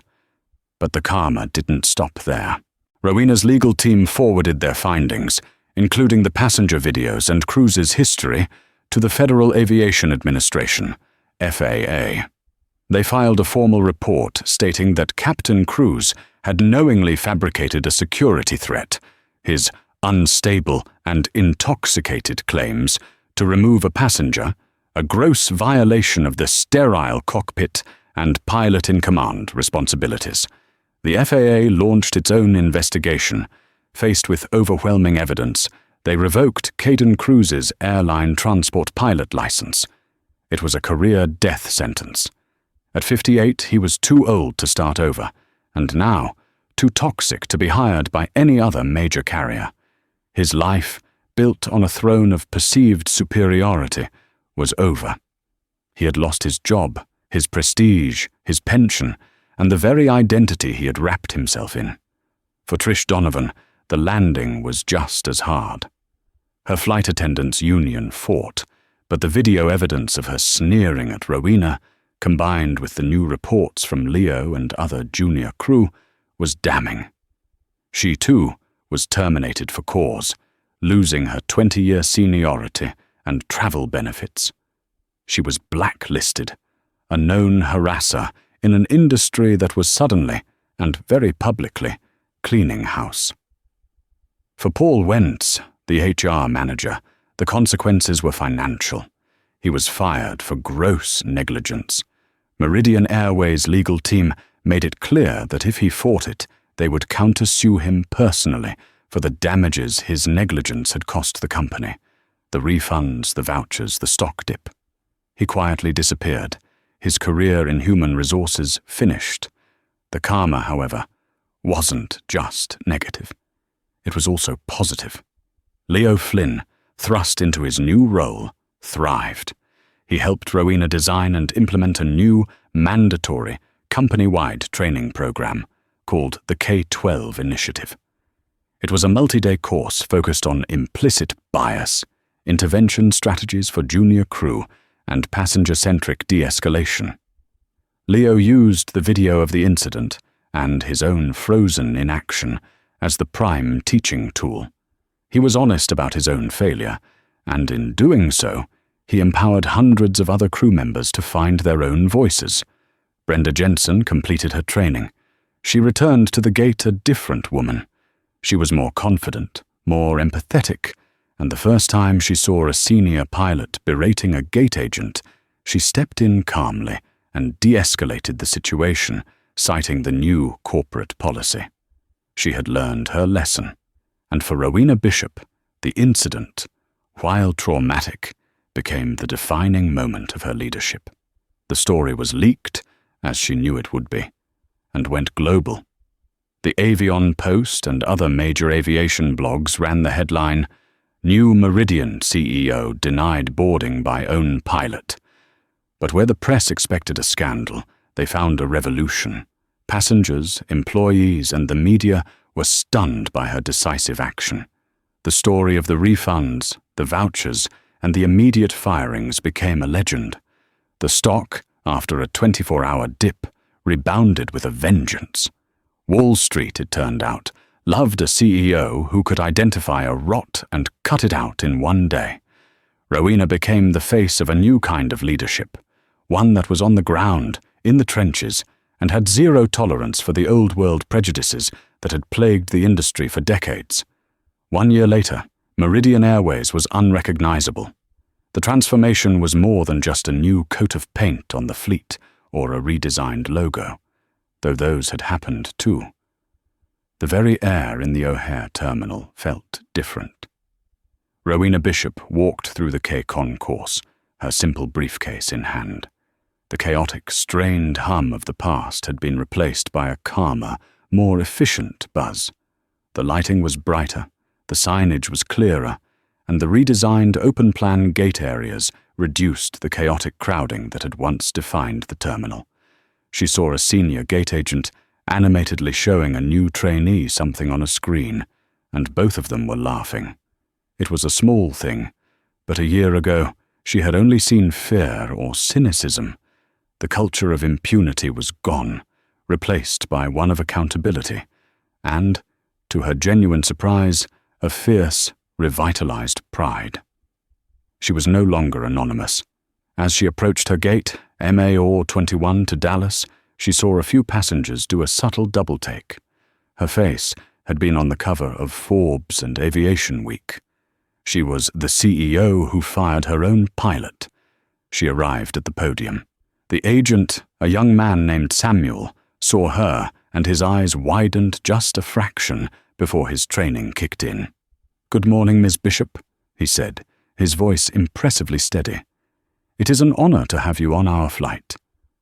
But the karma didn't stop there. Rowena's legal team forwarded their findings, including the passenger videos and Cruz's history, to the Federal Aviation Administration, FAA. They filed a formal report stating that Captain Cruz had knowingly fabricated a security threat, his unstable and intoxicated claims to remove a passenger, a gross violation of the sterile cockpit and pilot-in-command responsibilities. The FAA launched its own investigation. Faced with overwhelming evidence, they revoked Caden Cruz's airline transport pilot license. It was a career death sentence. At 58, he was too old to start over, and now too toxic to be hired by any other major carrier. His life, built on a throne of perceived superiority, was over. He had lost his job, his prestige, his pension, and the very identity he had wrapped himself in. For Trish Donovan, the landing was just as hard. Her flight attendants' union fought, but the video evidence of her sneering at Rowena combined with the new reports from Leo and other junior crew, was damning. She, too, was terminated for cause, losing her 20-year seniority and travel benefits. She was blacklisted, a known harasser in an industry that was suddenly, and very publicly, cleaning house. For Paul Wentz, the HR manager, the consequences were financial. He was fired for gross negligence. Meridian Airways' legal team made it clear that if he fought it, they would countersue him personally for the damages his negligence had cost the company, the refunds, the vouchers, the stock dip. He quietly disappeared, his career in human resources finished. The karma, however, wasn't just negative. It was also positive. Leo Flynn, thrust into his new role, thrived. He helped Rowena design and implement a new, mandatory, company-wide training program called the K-12 Initiative. It was a multi-day course focused on implicit bias, intervention strategies for junior crew, and passenger-centric de-escalation. Leo used the video of the incident and his own frozen inaction as the prime teaching tool. He was honest about his own failure, and in doing so, he empowered hundreds of other crew members to find their own voices. Brenda Jensen completed her training. She returned to the gate a different woman. She was more confident, more empathetic, and the first time she saw a senior pilot berating a gate agent, she stepped in calmly and de-escalated the situation, citing the new corporate policy. She had learned her lesson, and for Rowena Bishop, the incident, while traumatic, became the defining moment of her leadership. The story was leaked, as she knew it would be, and went global. The Avion Post and other major aviation blogs ran the headline, "New Meridian CEO denied boarding by own pilot." But where the press expected a scandal, they found a revolution. Passengers, employees, and the media were stunned by her decisive action. The story of the refunds, the vouchers, and the immediate firings became a legend. The stock, after a 24-hour dip, rebounded with a vengeance. Wall Street, it turned out, loved a CEO who could identify a rot and cut it out in one day. Rowena became the face of a new kind of leadership, one that was on the ground, in the trenches, and had zero tolerance for the old-world prejudices that had plagued the industry for decades. 1 year later, Meridian Airways was unrecognizable. The transformation was more than just a new coat of paint on the fleet or a redesigned logo, though those had happened too. The very air in the O'Hare terminal felt different. Rowena Bishop walked through the K-concourse, her simple briefcase in hand. The chaotic, strained hum of the past had been replaced by a calmer, more efficient buzz. The lighting was brighter, the signage was clearer, and the redesigned open-plan gate areas reduced the chaotic crowding that had once defined the terminal. She saw a senior gate agent animatedly showing a new trainee something on a screen, and both of them were laughing. It was a small thing, but a year ago she had only seen fear or cynicism. The culture of impunity was gone, replaced by one of accountability, and, to her genuine surprise, a fierce, revitalized pride. She was no longer anonymous. As she approached her gate, MA 21 to Dallas, she saw a few passengers do a subtle double-take. Her face had been on the cover of Forbes and Aviation Week. She was the CEO who fired her own pilot. She arrived at the podium. The agent, a young man named Samuel, saw her, and his eyes widened just a fraction before his training kicked in. "Good morning, Miss Bishop," he said, his voice impressively steady. "It is an honor to have you on our flight.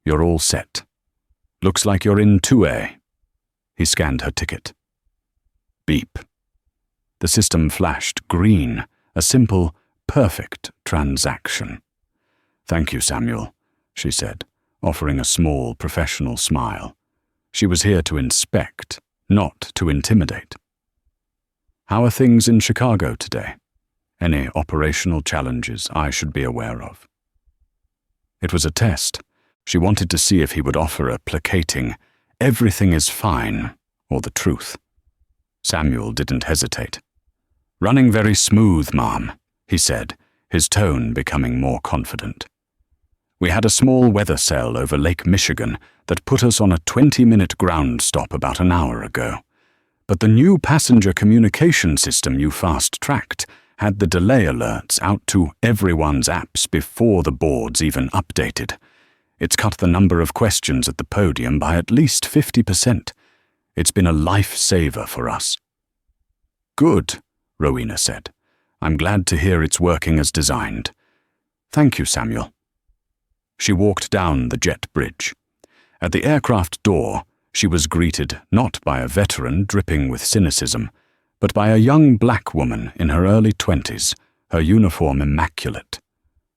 You're all set. Looks like you're in 2A. He scanned her ticket. Beep. The system flashed green, a simple, perfect transaction. "Thank you, Samuel," she said, offering a small, professional smile. She was here to inspect, not to intimidate. "How are things in Chicago today? Any operational challenges I should be aware of?" It was a test, She wanted to see if he would offer a placating, "Everything is fine," or the truth. Samuel didn't hesitate. "Running very smooth, ma'am," he said, his tone becoming more confident. "We had a small weather cell over Lake Michigan that put us on a 20-minute ground stop about an hour ago. But the new passenger communication system you fast-tracked had the delay alerts out to everyone's apps before the boards even updated. It's cut the number of questions at the podium by at least 50%. It's been a lifesaver for us." "Good," Rowena said. "I'm glad to hear it's working as designed. Thank you, Samuel." She walked down the jet bridge. At the aircraft door, she was greeted not by a veteran dripping with cynicism, but by a young black woman in her early 20s, her uniform immaculate.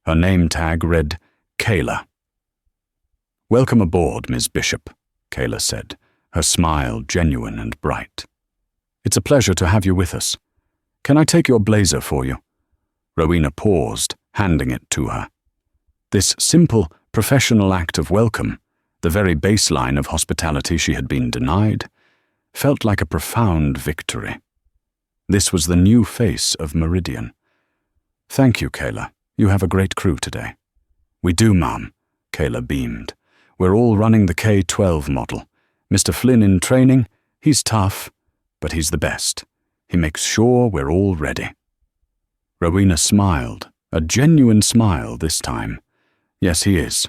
Her name tag read Kayla. "Welcome aboard, Ms. Bishop," Kayla said, her smile genuine and bright. "It's a pleasure to have you with us. Can I take your blazer for you?" Rowena paused, handing it to her. This simple, professional act of welcome, the very baseline of hospitality she had been denied, felt like a profound victory. This was the new face of Meridian. "Thank you, Kayla. You have a great crew today." "We do, ma'am," Kayla beamed. "We're all running the K-12 model. Mr. Flynn in training, he's tough, but he's the best. He makes sure we're all ready." Rowena smiled, a genuine smile this time. "Yes, he is."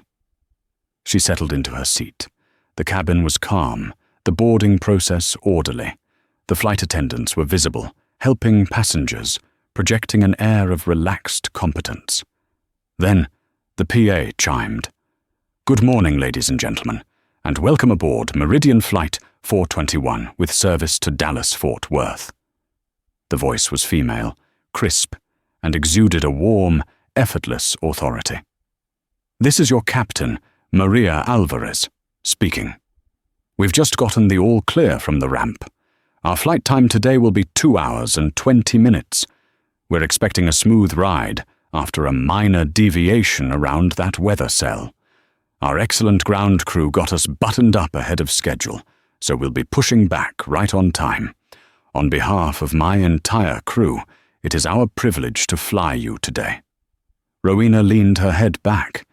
She settled into her seat. The cabin was calm, the boarding process orderly. The flight attendants were visible, helping passengers, projecting an air of relaxed competence. Then, the PA chimed. "Good morning, ladies and gentlemen, and welcome aboard Meridian Flight 421 with service to Dallas-Fort Worth." The voice was female, crisp, and exuded a warm, effortless authority. "This is your captain, Maria Alvarez, speaking. We've just gotten the all-clear from the ramp. Our flight time today will be 2 hours and 20 minutes. We're expecting a smooth ride after a minor deviation around that weather cell. Our excellent ground crew got us buttoned up ahead of schedule, so we'll be pushing back right on time. On behalf of my entire crew, it is our privilege to fly you today." Rowena leaned her head back.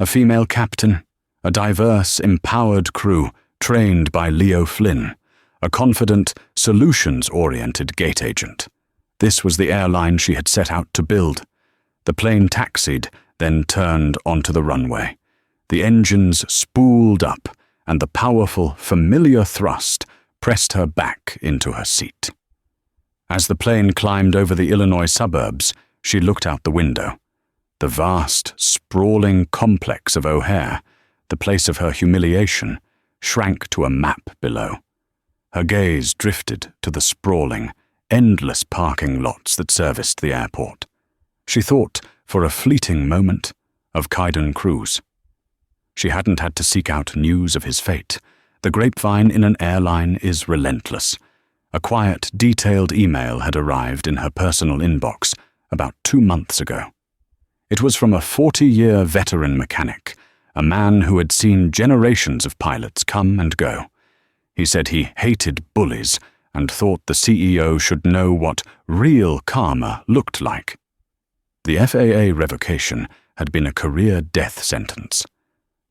A female captain, a diverse, empowered crew trained by Leo Flynn, a confident, solutions-oriented gate agent. This was the airline she had set out to build. The plane taxied, then turned onto the runway. The engines spooled up, and the powerful, familiar thrust pressed her back into her seat. As the plane climbed over the Illinois suburbs, she looked out the window. The vast, sprawling complex of O'Hare, the place of her humiliation, shrank to a map below. Her gaze drifted to the sprawling, endless parking lots that serviced the airport. She thought, for a fleeting moment, of Kaidan Cruz. She hadn't had to seek out news of his fate. The grapevine in an airline is relentless. A quiet, detailed email had arrived in her personal inbox about 2 months ago. It was from a 40-year veteran mechanic, a man who had seen generations of pilots come and go. He said he hated bullies and thought the CEO should know what real karma looked like. The FAA revocation had been a career death sentence.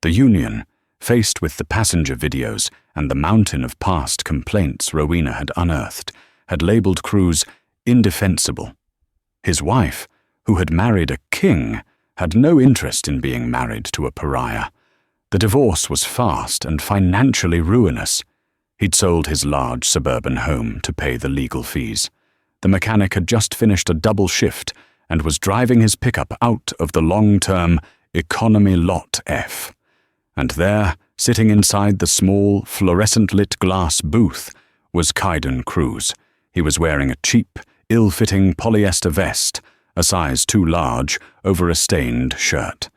The union, faced with the passenger videos and the mountain of past complaints Rowena had unearthed, had labeled Cruz indefensible. His wife, who had married a king, had no interest in being married to a pariah. The divorce was fast and financially ruinous. He'd sold his large suburban home to pay the legal fees. The mechanic had just finished a double shift and was driving his pickup out of the long-term economy lot F. And there, sitting inside the small, fluorescent-lit glass booth, was Kaidan Cruz. He was wearing a cheap, ill-fitting polyester vest, a size too large, over a stained shirt.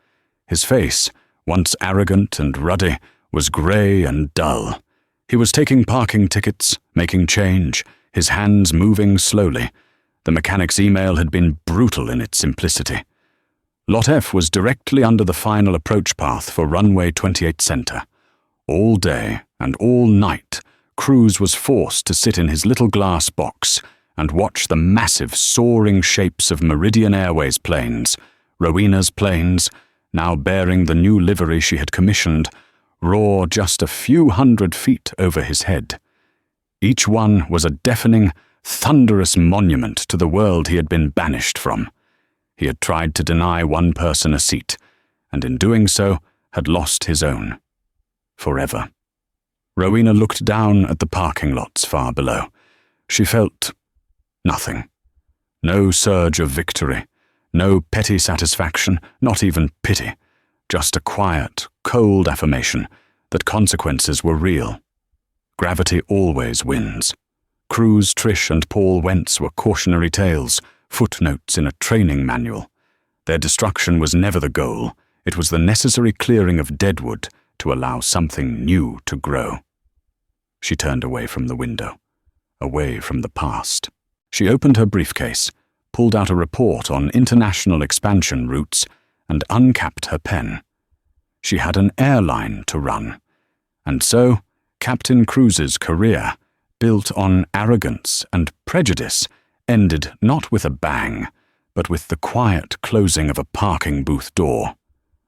His face, once arrogant and ruddy, was grey and dull. He was taking parking tickets, making change, his hands moving slowly. The mechanic's email had been brutal in its simplicity. Lot F was directly under the final approach path for runway 28 center. All day and all night, Cruz was forced to sit in his little glass box and watch the massive soaring shapes of Meridian Airways planes, Rowena's planes, now bearing the new livery she had commissioned, roar just a few hundred feet over his head. Each one was a deafening, thunderous monument to the world he had been banished from. He had tried to deny one person a seat, and in doing so had lost his own. Forever. Rowena looked down at the parking lots far below. She felt nothing. No surge of victory, no petty satisfaction, not even pity, just a quiet, cold affirmation that consequences were real. Gravity always wins. Cruz, Trish, and Paul Wentz were cautionary tales, footnotes in a training manual. Their destruction was never the goal. It was the necessary clearing of deadwood to allow something new to grow. She turned away from the window, away from the past. She opened her briefcase, pulled out a report on international expansion routes, and uncapped her pen. She had an airline to run, and so Captain Cruz's career, built on arrogance and prejudice, ended not with a bang, but with the quiet closing of a parking booth door.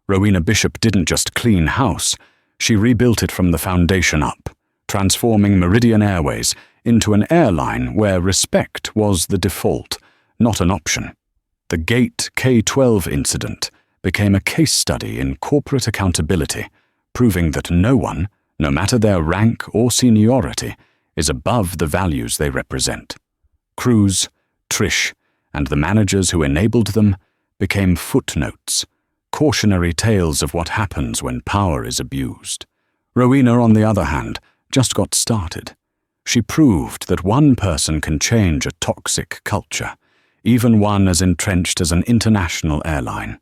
Rowena Bishop didn't just clean house, she rebuilt it from the foundation up, transforming Meridian Airways into an airline where respect was the default, not an option. The Gate K-12 incident became a case study in corporate accountability, proving that no one, no matter their rank or seniority, is above the values they represent. Cruz, Trish, and the managers who enabled them became footnotes, cautionary tales of what happens when power is abused. Rowena, on the other hand, just got started. She proved that one person can change a toxic culture, even one as entrenched as an international airline.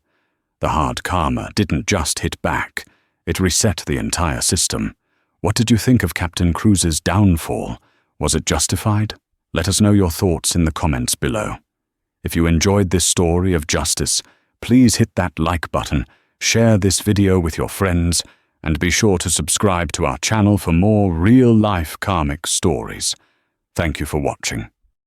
The hard karma didn't just hit back, it reset the entire system. What did you think of Captain Cruz's downfall? Was it justified? Let us know your thoughts in the comments below. If you enjoyed this story of justice, please hit that like button, share this video with your friends, and be sure to subscribe to our channel for more real-life karmic stories. Thank you for watching.